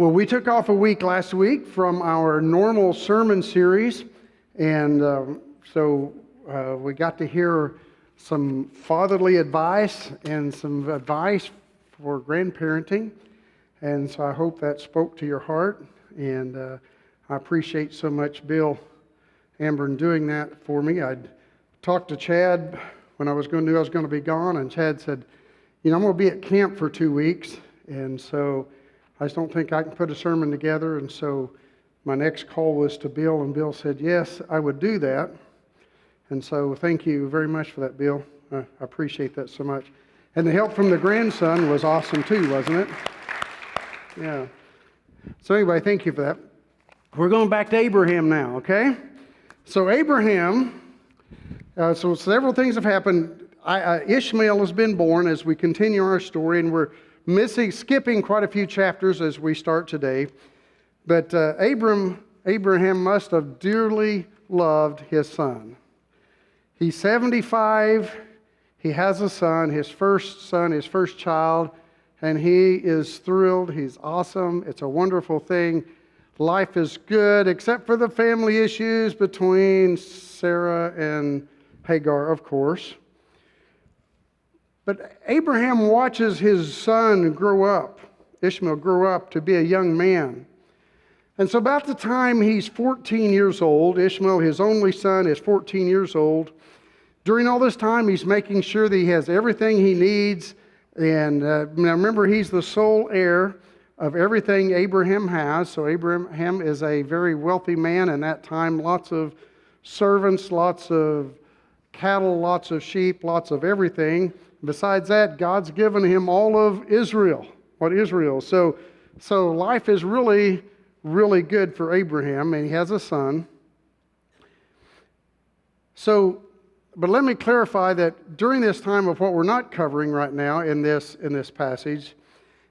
Well, we took off a week last week from our normal sermon series, and we got to hear some fatherly advice and some advice for grandparenting, and so I hope that spoke to your heart, and I appreciate so much Bill Ambern doing that for me. I'd talked to Chad when I knew I was going to be gone, and Chad said, I'm going to be at camp for 2 weeks, and so I just don't think I can put a sermon together. And so my next call was to Bill, and Bill said, yes, I would do that. And so thank you very much for that, Bill. I appreciate that so much. And the help from the grandson was awesome too, wasn't it? Yeah. So anyway, thank you for that. We're going back to Abraham now, okay? So Abraham, so several things have happened. Ishmael has been born as we continue our story, and we're skipping quite a few chapters as we start today. But Abraham must have dearly loved his son. He's 75. He has a son, his first child, and he is thrilled. He's awesome. It's a wonderful thing. Life is good, except for the family issues between Sarah and Hagar, of course. But Abraham watches his son grow up, Ishmael grow up to be a young man. And so about the time he's 14 years old, Ishmael, his only son, is 14 years old. During all this time, he's making sure that he has everything he needs. And now remember, he's the sole heir of everything Abraham has. So Abraham is a very wealthy man in that time. Lots of servants, lots of cattle, lots of sheep, lots of everything. Besides that, God's given him all of Israel. So life is really, really good for Abraham, and he has a son. But let me clarify that during this time of what we're not covering right now in this passage,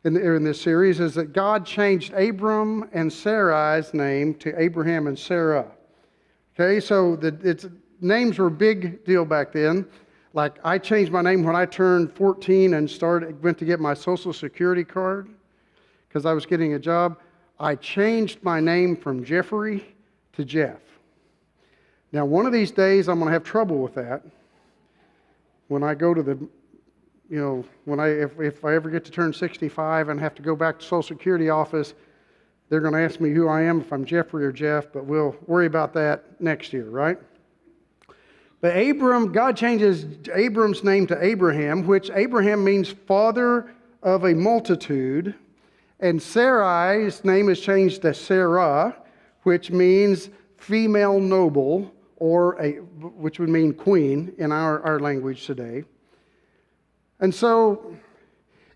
in this series, is that God changed Abram and Sarai's name to Abraham and Sarah. Okay, so names were a big deal back then. Like, I changed my name when I turned 14 and went to get my Social Security card because I was getting a job. I changed my name from Jeffrey to Jeff. Now, one of these days, I'm going to have trouble with that. When I go to if I ever get to turn 65 and have to go back to Social Security office, they're going to ask me who I am, if I'm Jeffrey or Jeff, but we'll worry about that next year, right? But God changes Abram's name to Abraham, which Abraham means father of a multitude. And Sarai's name is changed to Sarah, which means female noble, which would mean queen in our language today. And so,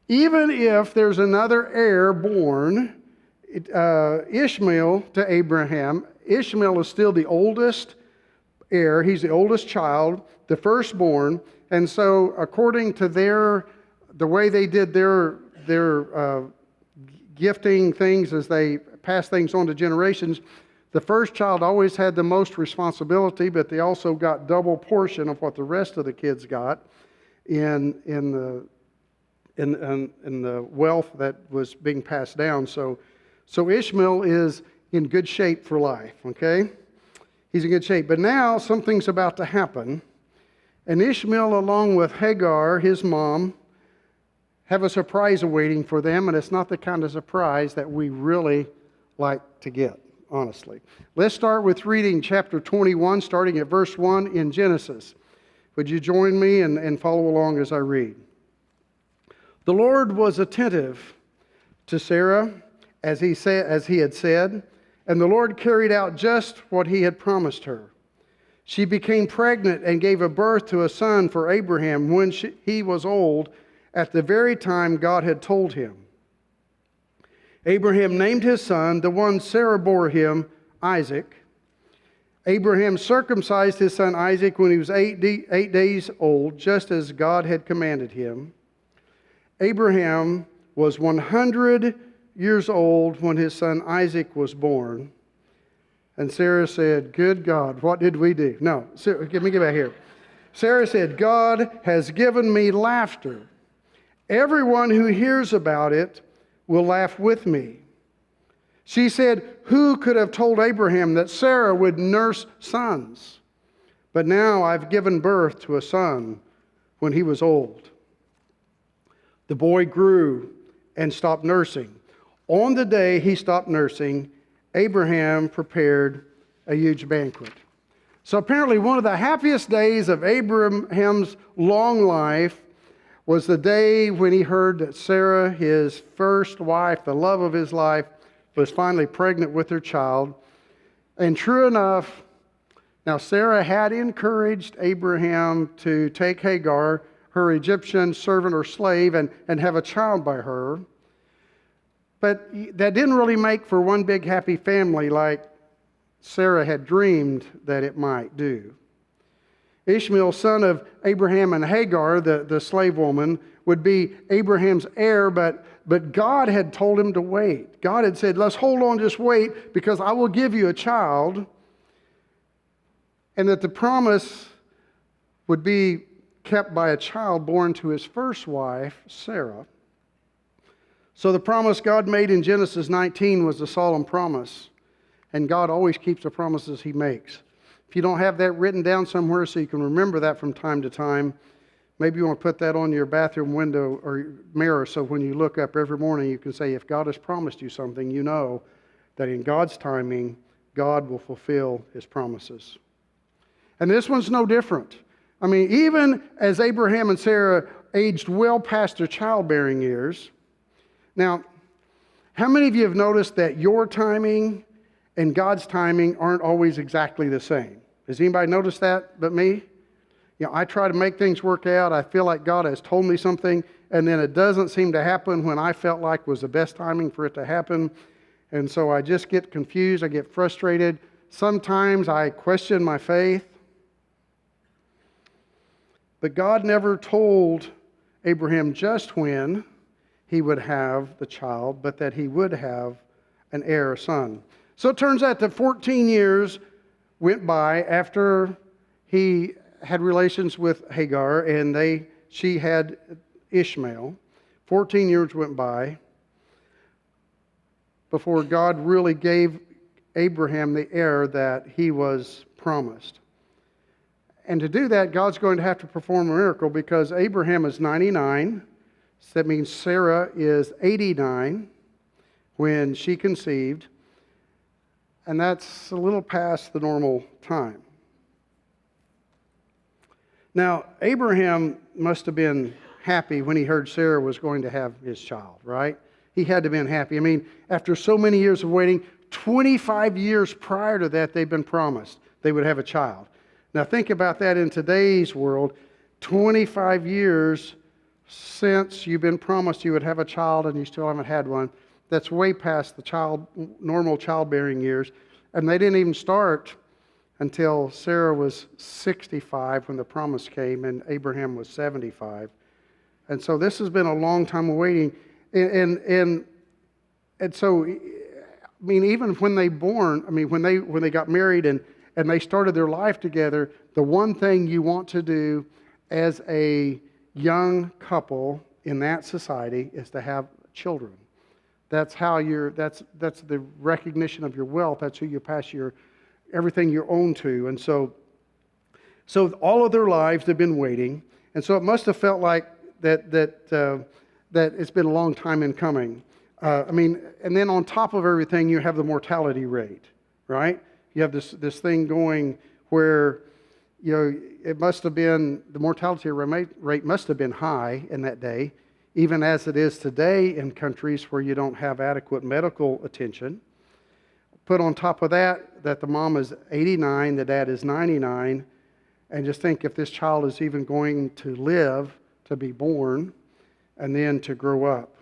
even if there's another heir born, Ishmael to Abraham, Ishmael is still the oldest heir. He's the oldest child, the firstborn, and so according to the way they did their gifting things as they passed things on to generations, the first child always had the most responsibility, but they also got double portion of what the rest of the kids got in the wealth that was being passed down. So Ishmael is in good shape for life. Okay. He's in good shape. But now something's about to happen. And Ishmael, along with Hagar, his mom, have a surprise awaiting for them. And it's not the kind of surprise that we really like to get, honestly. Let's start with reading chapter 21, starting at verse 1 in Genesis. Would you join me and follow along as I read? The Lord was attentive to Sarah, as he had said, and the Lord carried out just what he had promised her. She became pregnant and gave a birth to a son for Abraham when he was old, at the very time God had told him. Abraham named his son, the one Sarah bore him, Isaac. Abraham circumcised his son Isaac when he was 8 days old, just as God had commanded him. Abraham was 100 years old when his son Isaac was born. And Sarah said, good God, what did we do? No, Sarah, get back here. Sarah said, God has given me laughter. Everyone who hears about it will laugh with me. She said, "Who could have told Abraham that Sarah would nurse sons? But now I've given birth to a son when he was old." The boy grew and stopped nursing. On the day he stopped nursing, Abraham prepared a huge banquet. So apparently one of the happiest days of Abraham's long life was the day when he heard that Sarah, his first wife, the love of his life, was finally pregnant with her child. And true enough, now Sarah had encouraged Abraham to take Hagar, her Egyptian servant or slave, and have a child by her. But that didn't really make for one big happy family like Sarah had dreamed that it might do. Ishmael, son of Abraham and Hagar, the slave woman, would be Abraham's heir, but God had told him to wait. God had said, let's hold on, just wait, because I will give you a child. And that the promise would be kept by a child born to his first wife, Sarah. So the promise God made in Genesis 19 was a solemn promise. And God always keeps the promises he makes. If you don't have that written down somewhere so you can remember that from time to time, maybe you want to put that on your bathroom window or mirror so when you look up every morning you can say, if God has promised you something, you know that in God's timing, God will fulfill his promises. And this one's no different. I mean, even as Abraham and Sarah aged well past their childbearing years. Now, how many of you have noticed that your timing and God's timing aren't always exactly the same? Has anybody noticed that but me? You know, I try to make things work out. I feel like God has told me something, and then it doesn't seem to happen when I felt like was the best timing for it to happen. And so I just get confused. I get frustrated. Sometimes I question my faith. But God never told Abraham just when he would have the child, but that he would have an heir, a son. So it turns out that 14 years went by after he had relations with Hagar and she had Ishmael. 14 years went by before God really gave Abraham the heir that he was promised. And to do that, God's going to have to perform a miracle because Abraham is 99. So that means Sarah is 89 when she conceived. And that's a little past the normal time. Now, Abraham must have been happy when he heard Sarah was going to have his child, right? He had to have been happy. I mean, after so many years of waiting, 25 years prior to that, they've been promised they would have a child. Now, think about that in today's world. 25 years since you've been promised you would have a child and you still haven't had one. That's way past the normal childbearing years. And they didn't even start until Sarah was 65 when the promise came and Abraham was 75. And so this has been a long time of waiting. And so, I mean, even when when they got married and they started their life together, the one thing you want to do as a young couple in that society is to have children. That's how that's the recognition of your wealth. That's who you pass everything you own to. And so all of their lives they've been waiting. And so it must have felt like that it's been a long time in coming. And then on top of everything, you have the mortality rate, right? You have this thing going where, it must have been, the mortality rate must have been high in that day, even as it is today in countries where you don't have adequate medical attention. Put on top of that the mom is 89, the dad is 99, and just think if this child is even going to live to be born and then to grow up.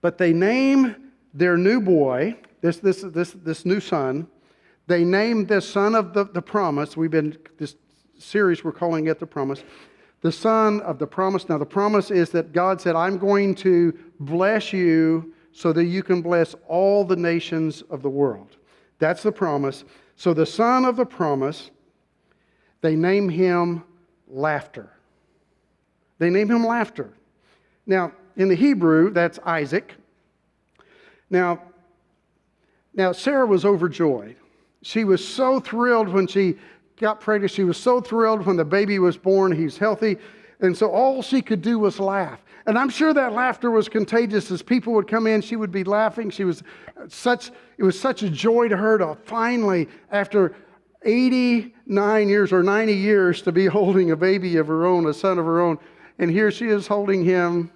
But they name their new boy, this new son, they named the son of the promise. This series we're calling it the promise. The son of the promise. Now the promise is that God said, I'm going to bless you so that you can bless all the nations of the world. That's the promise. So the son of the promise, they name him Laughter. They name him Laughter. Now, in the Hebrew, that's Isaac. Now, Now, Sarah was overjoyed. She was so thrilled when she got pregnant. She was so thrilled when the baby was born. He's healthy. And so all she could do was laugh. And I'm sure that laughter was contagious. As people would come in, she would be laughing. It was such a joy to her to finally, after 89 years or 90 years, to be holding a baby of her own, a son of her own. And here she is holding him.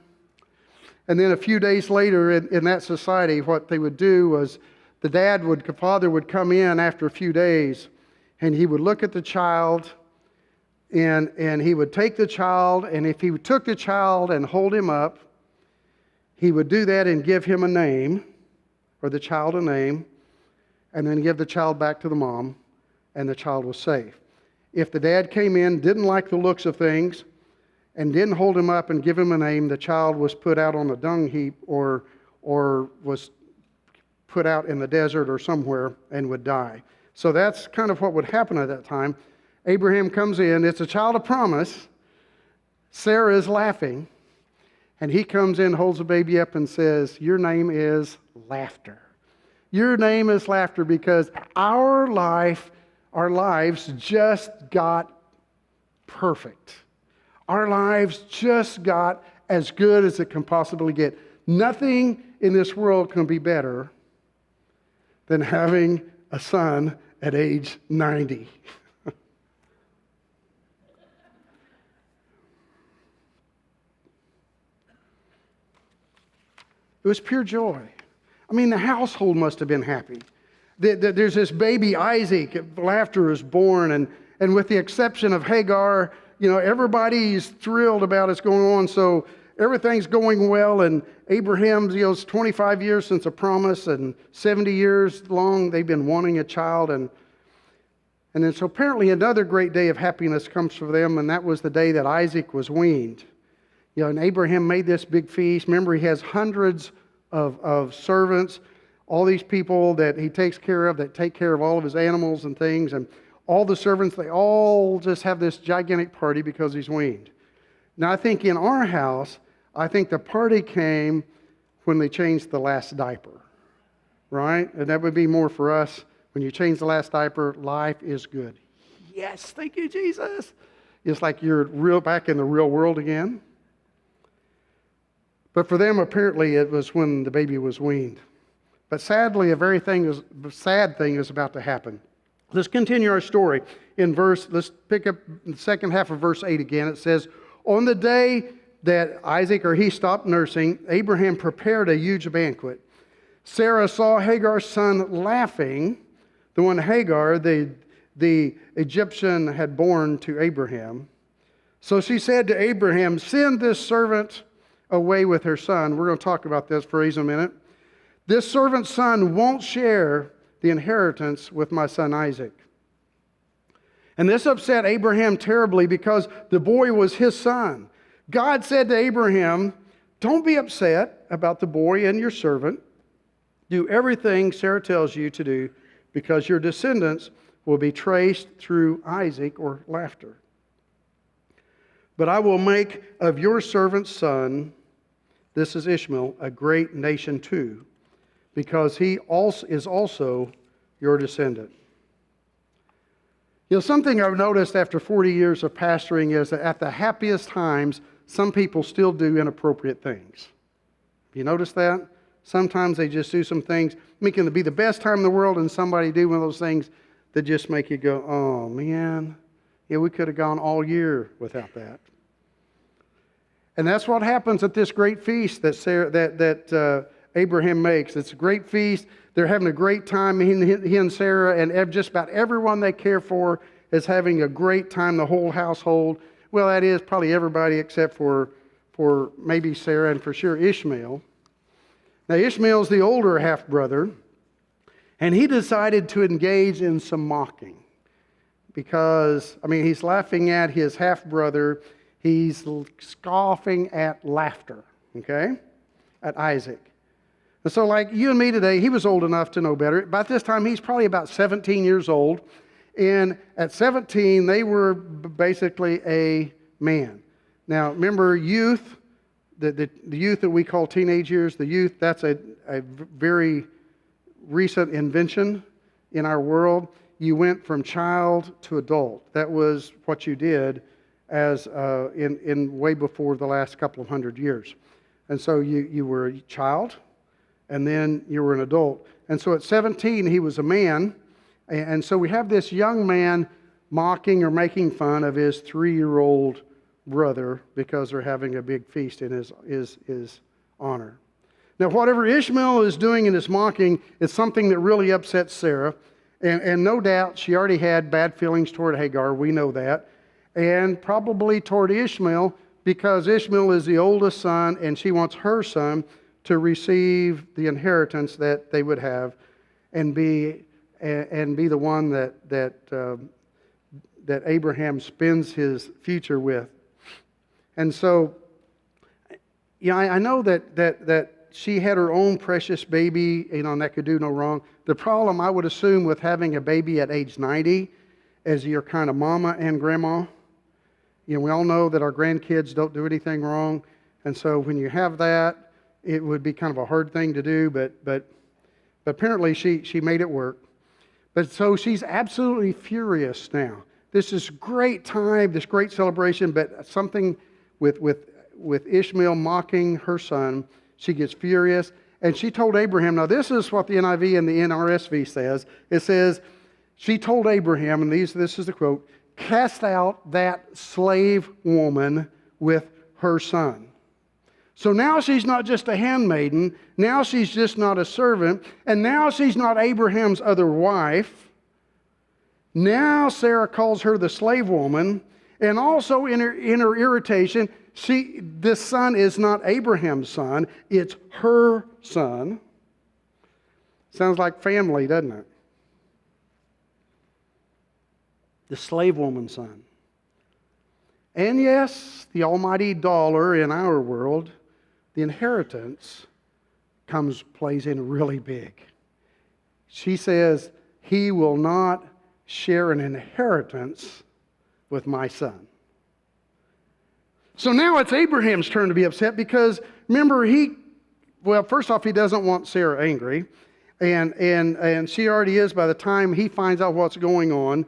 And then a few days later in that society, what they would do was the father would come in after a few days, and he would look at the child, and he would take the child, and if he took the child and hold him up, he would do that and give him a name, or the child a name, and then give the child back to the mom, and the child was safe. If the dad came in, didn't like the looks of things, and didn't hold him up and give him a name, the child was put out on a dung heap or was put out in the desert or somewhere and would die. So that's kind of what would happen at that time. Abraham comes in. It's a child of promise. Sarah is laughing. And he comes in, holds the baby up and says, "Your name is Laughter. Your name is Laughter because our lives just got perfect. Our lives just got as good as it can possibly get. Nothing in this world can be better than having a son at age 90. It was pure joy. I mean, the household must have been happy. There's this baby Isaac. Laughter is born, and with the exception of Hagar, everybody's thrilled about what's going on. So everything's going well, and Abraham's, it's 25 years since a promise, and 70 years long they've been wanting a child, and then so apparently another great day of happiness comes for them, and that was the day that Isaac was weaned. And Abraham made this big feast. Remember, he has hundreds of servants, all these people that he takes care of, that take care of all of his animals and things, and all the servants, they all just have this gigantic party because he's weaned. Now, I think in our house, I think the party came when they changed the last diaper, right? And that would be more for us. When you change the last diaper, life is good. Yes, thank you, Jesus. It's like you're back in the real world again. But for them, apparently, it was when the baby was weaned. But sadly, a very sad thing is about to happen. Let's continue our story. Let's pick up the second half of verse 8 again. It says, "On the day that he stopped nursing, Abraham prepared a huge banquet. Sarah saw Hagar's son laughing, the one Hagar, the Egyptian, had born to Abraham. So she said to Abraham, 'Send this servant away with her son.'" We're going to talk about this phrase in a minute. "This servant's son won't share the inheritance with my son Isaac." And this upset Abraham terribly because the boy was his son. God said to Abraham, "Don't be upset about the boy and your servant. Do everything Sarah tells you to do because your descendants will be traced through Isaac," or Laughter. "But I will make of your servant's son," this is Ishmael, "a great nation too, because he is also your descendant." Something I've noticed after 40 years of pastoring is that at the happiest times, some people still do inappropriate things. Have you noticed that? Sometimes they just do some things, making it be the best time in the world, and somebody do one of those things that just make you go, "Oh man, yeah, we could have gone all year without that." And that's what happens at this great feast that Abraham makes. It's a great feast. They're having a great time. He and Sarah and just about everyone they care for is having a great time, the whole household. Well, that is probably everybody except for maybe Sarah and for sure Ishmael. Now, Ishmael's the older half-brother, and he decided to engage in some mocking because, he's laughing at his half-brother. He's scoffing at Laughter, okay, at Isaac. And so like you and me today, he was old enough to know better. By this time, he's probably about 17 years old. And at 17, they were basically a man. Now, remember, youth, the youth that we call teenage years, the youth, that's a very recent invention in our world. You went from child to adult. That was what you did as in way before the last couple of hundred years. And so you were a child, and then you were an adult. And so at 17, he was a man. And so we have this young man mocking or making fun of his 3-year-old brother because they're having a big feast in his honor. Now, whatever Ishmael is doing in his mocking is something that really upsets Sarah. And no doubt she already had bad feelings toward Hagar. We know that. And probably toward Ishmael, because Ishmael is the oldest son and she wants her son to receive the inheritance that they would have and be the one that Abraham spends his future with. And so, I know that she had her own precious baby, and that could do no wrong. The problem, I would assume, with having a baby at age 90 is you're kind of mama and grandma. We all know that our grandkids don't do anything wrong. And so when you have that, it would be kind of a hard thing to do, but apparently she made it work. But so she's absolutely furious now. This is great time, this great celebration, but something with Ishmael mocking her son, she gets furious. And she told Abraham, now this is what the NIV and the NRSV says. It says, she told Abraham, and this is the quote, cast out that slave woman with her son. So now she's not just a handmaiden, now she's just not a servant, and now she's not Abraham's other wife. Now Sarah calls her the slave woman, and also in her irritation, this son is not Abraham's son, it's her son. Sounds like family, doesn't it? The slave woman's son. And yes, the almighty dollar in our world, the inheritance plays in really big. She says, he will not share an inheritance with my son. So now it's Abraham's turn to be upset because, remember, first off, he doesn't want Sarah angry. And she already is by the time he finds out what's going on.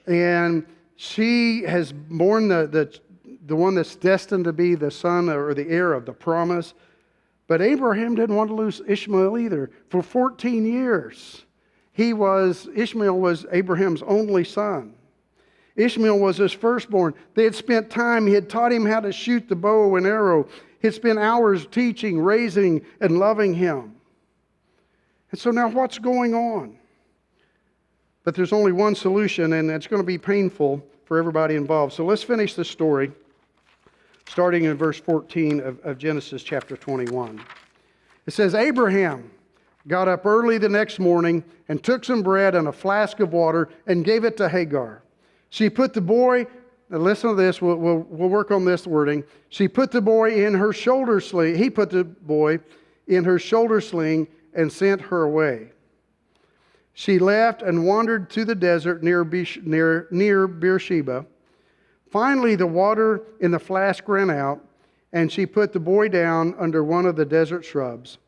And she has borne the one that's destined to be the son or the heir of the promise. But Abraham didn't want to lose Ishmael either. For 14 years, Ishmael was Abraham's only son. Ishmael was his firstborn. They had spent time. He had taught him how to shoot the bow and arrow. He had spent hours teaching, raising, and loving him. And so now what's going on? But there's only one solution, and it's going to be painful for everybody involved. So let's finish this story, starting in verse 14 of Genesis chapter 21. It says, Abraham got up early the next morning and took some bread and a flask of water and gave it to Hagar. She put the boy, now listen to this, we'll work on this wording. She put the boy in her shoulder sling. He put the boy in her shoulder sling and sent her away. She left and wandered to the desert near Beersheba. Finally, the water in the flask ran out, and she put the boy down under one of the desert shrubs.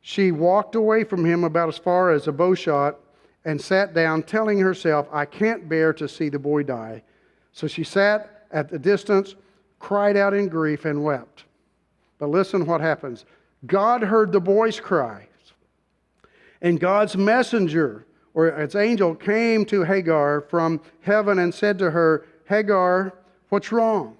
She walked away from him about as far as a bow shot and sat down, telling herself, I can't bear to see the boy die. So she sat at the distance, cried out in grief, and wept. But listen what happens. God heard the boy's cry. And God's messenger, or its angel, came to Hagar from heaven and said to her, Hagar, what's wrong?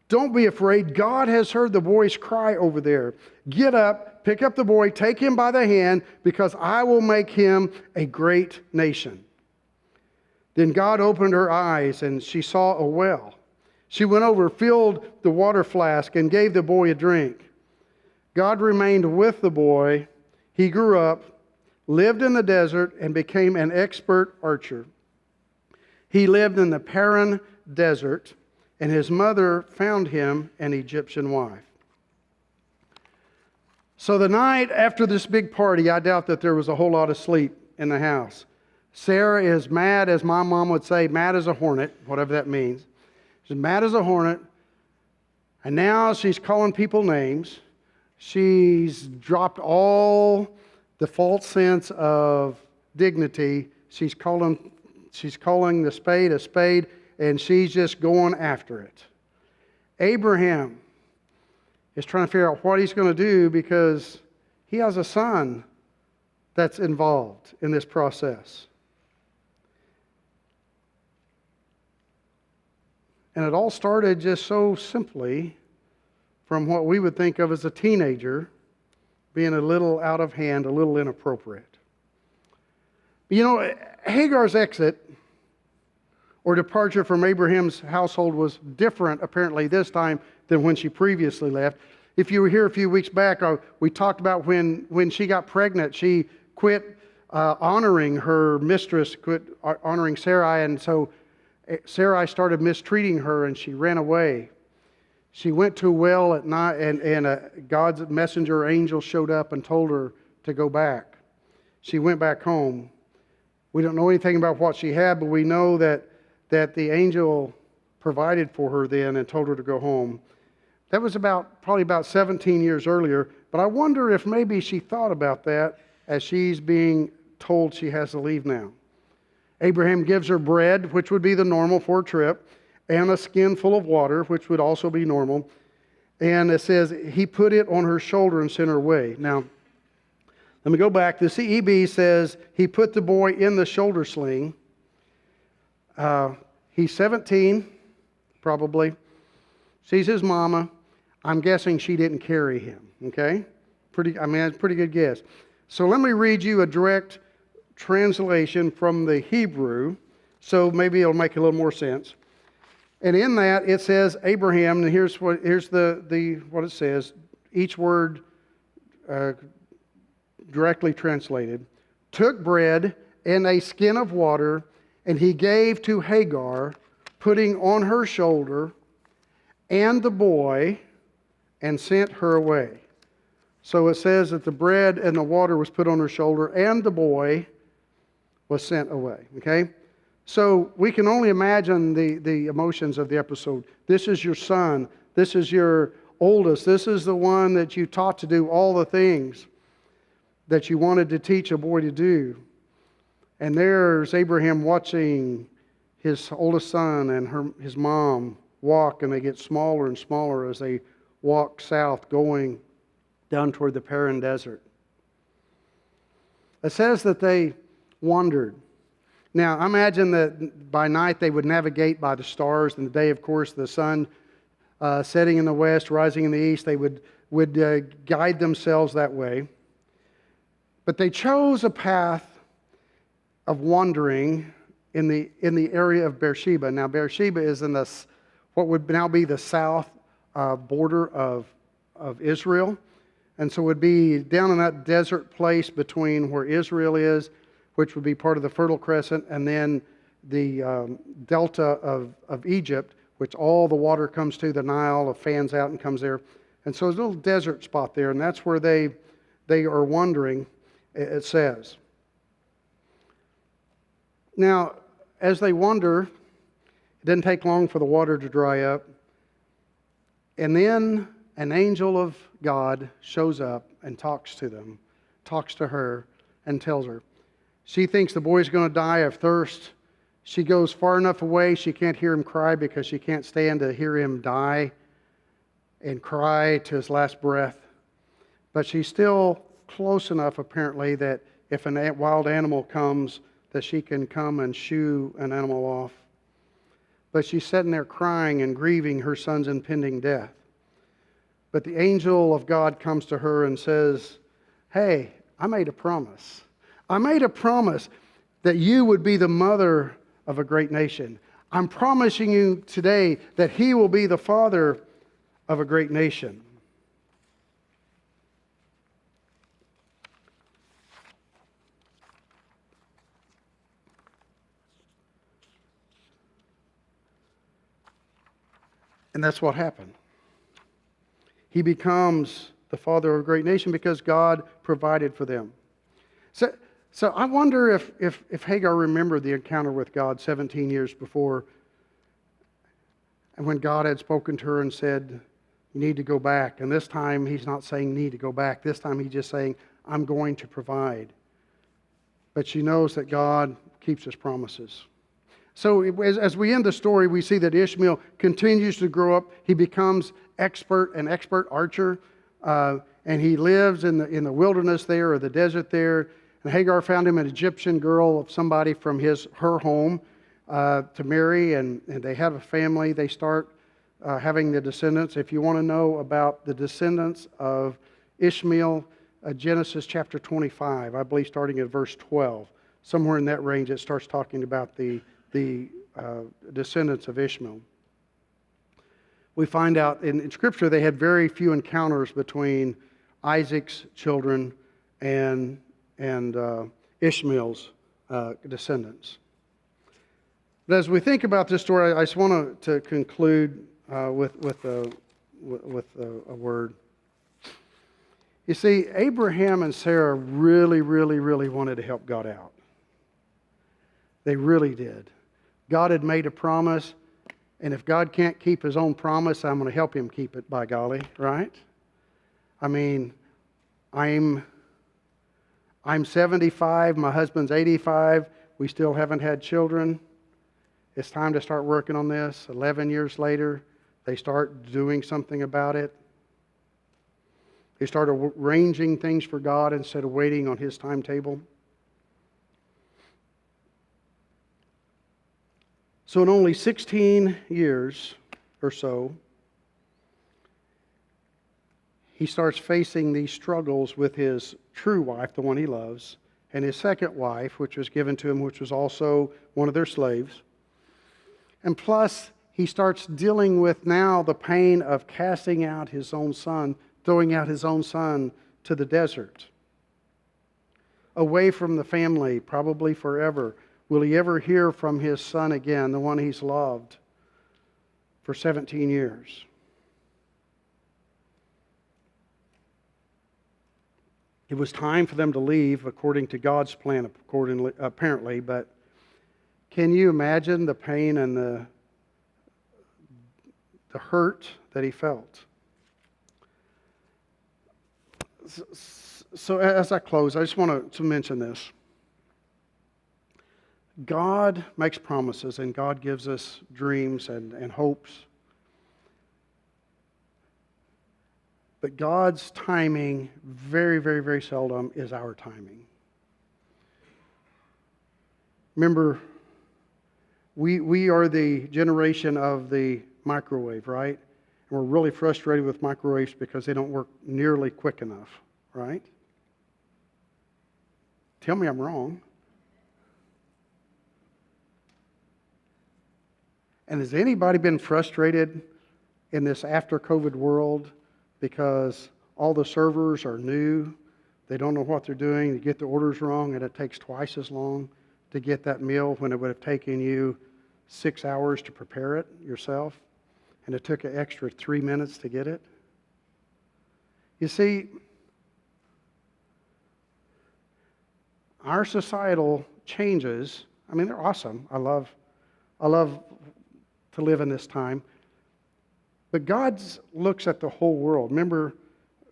Don't be afraid. God has heard the boy's cry over there. Get up, pick up the boy, take him by the hand, because I will make him a great nation. Then God opened her eyes, and she saw a well. She went over, filled the water flask, and gave the boy a drink. God remained with the boy. He grew up, lived in the desert, and became an expert archer. He lived in the Paran desert, and his mother found him an Egyptian wife. So the night after this big party, I doubt that there was a whole lot of sleep in the house. Sarah is mad, as my mom would say, mad as a hornet, whatever that means. She's mad as a hornet, and now she's calling people names. She's dropped all the false sense of dignity. She's calling the spade a spade, and she's just going after it. Abraham is trying to figure out what he's going to do because he has a son that's involved in this process. And it all started just so simply from what we would think of as a teenager being a little out of hand, a little inappropriate. You know, Hagar's exit or departure from Abraham's household was different, apparently, this time than when she previously left. If you were here a few weeks back, we talked about when she got pregnant, she quit honoring her mistress, quit honoring Sarai, and so Sarai started mistreating her, and she ran away. She went to a well at night, and God's messenger angel showed up and told her to go back. She went back home. We don't know anything about what she had, but we know that the angel provided for her then and told her to go home. That was probably about 17 years earlier, but I wonder if maybe she thought about that as she's being told she has to leave now. Abraham gives her bread, which would be the normal for a trip, and a skin full of water, which would also be normal. And it says he put it on her shoulder and sent her away. Now, let me go back. The CEB says he put the boy in the shoulder sling. He's 17, probably. She's his mama. I'm guessing she didn't carry him, okay? That's a pretty good guess. So let me read you a direct translation from the Hebrew, so maybe it'll make a little more sense. And in that, it says Abraham, and here's what it says, each word directly translated, took bread and a skin of water, and he gave to Hagar, putting on her shoulder and the boy, and sent her away. So it says that the bread and the water was put on her shoulder, and the boy was sent away. Okay? So we can only imagine the emotions of the episode. This is your son. This is your oldest. This is the one that you taught to do all the things that you wanted to teach a boy to do. And there's Abraham watching his oldest son and his mom walk, and they get smaller and smaller as they walk south, going down toward the Paran Desert. It says that they wandered. Now, I imagine that by night they would navigate by the stars, and the day, of course, the sun setting in the west, rising in the east. They would guide themselves that way. But they chose a path of wandering in the area of Beersheba. Now, Beersheba is in what would now be the south border of Israel. And so it would be down in that desert place between where Israel is, which would be part of the Fertile Crescent, and then the delta of Egypt, which all the water comes to, the Nile, fans out and comes there. And so there's a little desert spot there, and that's where they are wandering, it says. Now, as they wander, it didn't take long for the water to dry up. And then an angel of God shows up and talks to her, and tells her. She thinks the boy's going to die of thirst. She goes far enough away she can't hear him cry because she can't stand to hear him die and cry to his last breath. But she's still close enough, apparently, that if a wild animal comes, that she can come and shoo an animal off. But she's sitting there crying and grieving her son's impending death. But the angel of God comes to her and says, "Hey, I made a promise. I made a promise that you would be the mother of a great nation. I'm promising you today that he will be the father of a great nation." And that's what happened. He becomes the father of a great nation because God provided for them. So I wonder if Hagar remembered the encounter with God 17 years before, and when God had spoken to her and said, "You need to go back." And this time he's not saying "need to go back." This time he's just saying, I'm going to provide. But she knows that God keeps His promises. So as we end the story, we see that Ishmael continues to grow up. He becomes an expert archer, and he lives in the wilderness there, or the desert there. And Hagar found him an Egyptian girl of somebody from her home to marry, and they have a family. They start having the descendants. If you want to know about the descendants of Ishmael, Genesis chapter 25, I believe starting at verse 12. Somewhere in that range it starts talking about the descendants of Ishmael. We find out in Scripture they had very few encounters between Isaac's children and Ishmael's descendants. But as we think about this story, I just want to conclude with a word. You see, Abraham and Sarah really, really, really wanted to help God out. They really did. God had made a promise, and if God can't keep His own promise, I'm going to help Him keep it, by golly, right? I mean, I'm 75, my husband's 85, we still haven't had children. It's time to start working on this. 11 years later, they start doing something about it. They start arranging things for God instead of waiting on His timetable. So in only 16 years or so, he starts facing these struggles with his true wife, the one he loves, and his second wife, which was given to him, which was also one of their slaves. And plus, he starts dealing with now the pain of casting out his own son, throwing out his own son to the desert, away from the family, probably forever. Will he ever hear from his son again, the one he's loved for 17 years? It was time for them to leave according to God's plan, apparently, but can you imagine the pain and the hurt that he felt? So as I close, I just want to mention this. God makes promises and God gives us dreams and hopes. But God's timing very, very, very seldom is our timing. Remember, we are the generation of the microwave, right? And we're really frustrated with microwaves because they don't work nearly quick enough, right? Tell me I'm wrong. And has anybody been frustrated in this after-COVID world because all the servers are new, they don't know what they're doing, you get the orders wrong, and it takes twice as long to get that meal when it would have taken you 6 hours to prepare it yourself, and it took an extra 3 minutes to get it? You see, our societal changes, I mean, they're awesome. I love to live in this time. But God looks at the whole world. Remember,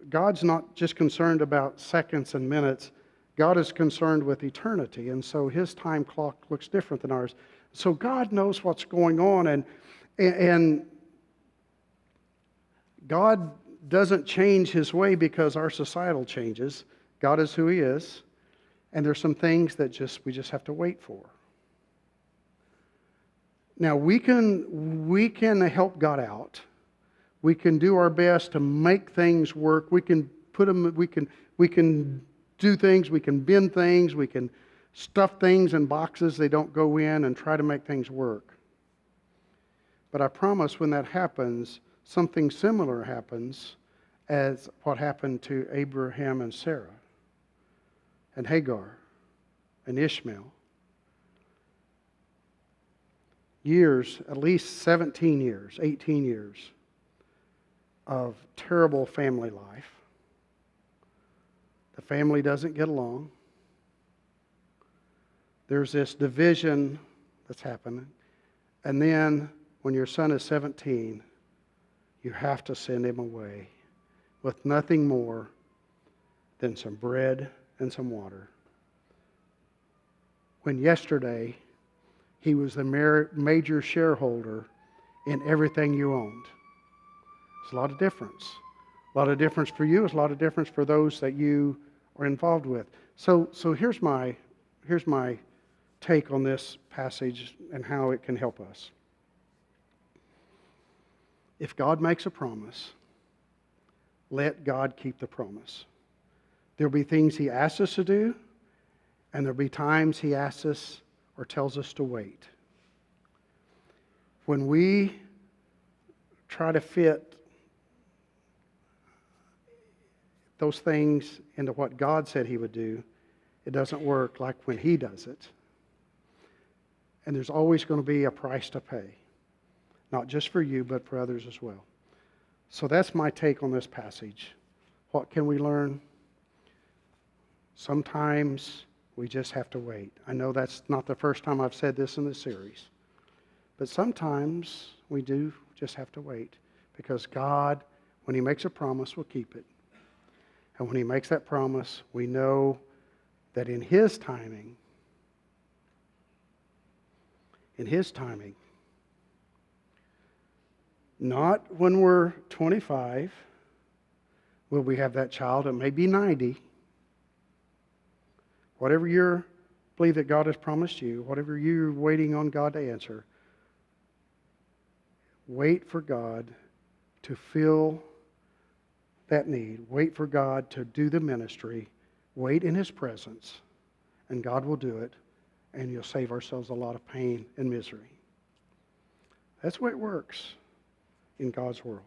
God's not just concerned about seconds and minutes. God is concerned with eternity. And so His time clock looks different than ours. So God knows what's going on. And God doesn't change His way because our societal changes. God is who He is. And there's some things that we just have to wait for. Now, we can help God out. We can do our best to make things work. We can do things, we can bend things, we can stuff things in boxes they don't go in and try to make things work. But I promise when that happens, something similar happens as what happened to Abraham and Sarah and Hagar and Ishmael. Years, at least 17 years, 18 years of terrible family life. The family doesn't get along. There's this division that's happening. And then when your son is 17, you have to send him away with nothing more than some bread and some water. When yesterday, he was the major shareholder in everything you owned. It's a lot of difference. A lot of difference for you. It's a lot of difference for those that you are involved with. So here's my take on this passage and how it can help us. If God makes a promise, let God keep the promise. There'll be things He asks us to do, and there'll be times He asks us or tells us to wait. When we try to fit those things into what God said He would do, it doesn't work like when He does it. And there's always going to be a price to pay, not just for you, but for others as well. So that's my take on this passage. What can we learn? Sometimes we just have to wait. I know that's not the first time I've said this in this series, but sometimes we do just have to wait, because God, when He makes a promise, will keep it. And when He makes that promise, we know that in His timing, not when we're 25, will we have that child. It may be 90. Whatever you believe that God has promised you, whatever you're waiting on God to answer, wait for God to fill that need. Wait for God to do the ministry. Wait in His presence, and God will do it, and you'll save ourselves a lot of pain and misery. That's the way it works in God's world.